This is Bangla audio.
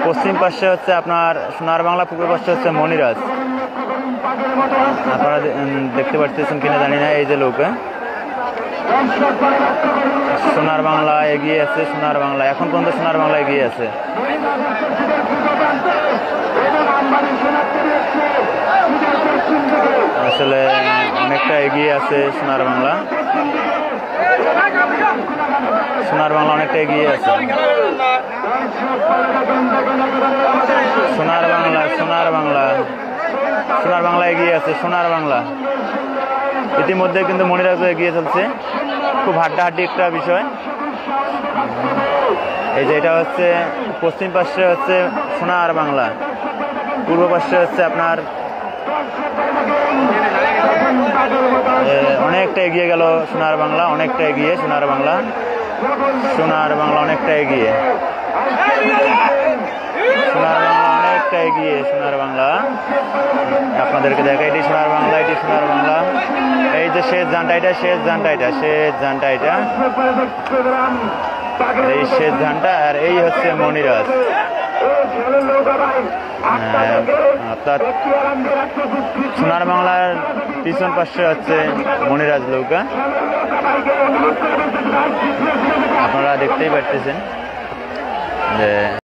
পশ্চিম পাশে হচ্ছে আপনার সোনার বাংলা, পূর্ব পাশে হচ্ছে মনিরাজ। আপনারা দেখতে পাচ্ছেন কিনা জানি না। এই যে লোক সোনার বাংলা এগিয়ে আছে, সোনার বাংলা এখন পর্যন্ত সোনার বাংলা এগিয়ে আছে। আসলে অনেকটা এগিয়ে আছে সোনার বাংলা, সোনার বাংলা অনেকটা এগিয়ে আছে। সোনার বাংলা, সোনার বাংলা, সোনার বাংলা এগিয়ে আছে, সোনার বাংলা। ইতিমধ্যে কিন্তু মনিরাজও এগিয়ে চলছে, খুব হাড্ডাহাড্ডি একটা বিষয়। এই যে এটা হচ্ছে পশ্চিম পাশে হচ্ছে সোনার বাংলা, পূর্ব পাশে হচ্ছে আপনার অনেকটা এগিয়ে গেল সোনার বাংলা, অনেকটা এগিয়ে সোনার বাংলা, সোনার বাংলা অনেকটা এগিয়ে, সোনার বাংলা অনেকটা এগিয়ে, সোনার বাংলা। আপনাদেরকে দেখা এটি সোনার বাংলা, এটি সোনার বাংলা। এই যে শেষ জানটা, এটা শেষ জানটা, এটা শেষ জানটা, এটা এই শেষ জানটা। আর এই হচ্ছে মনিরাজ। অর্থাৎ সোনার বাংলার পিছন পাশে হচ্ছে মনিরাজ নৌকা, আপনারা দেখতেই পারতেছেন যে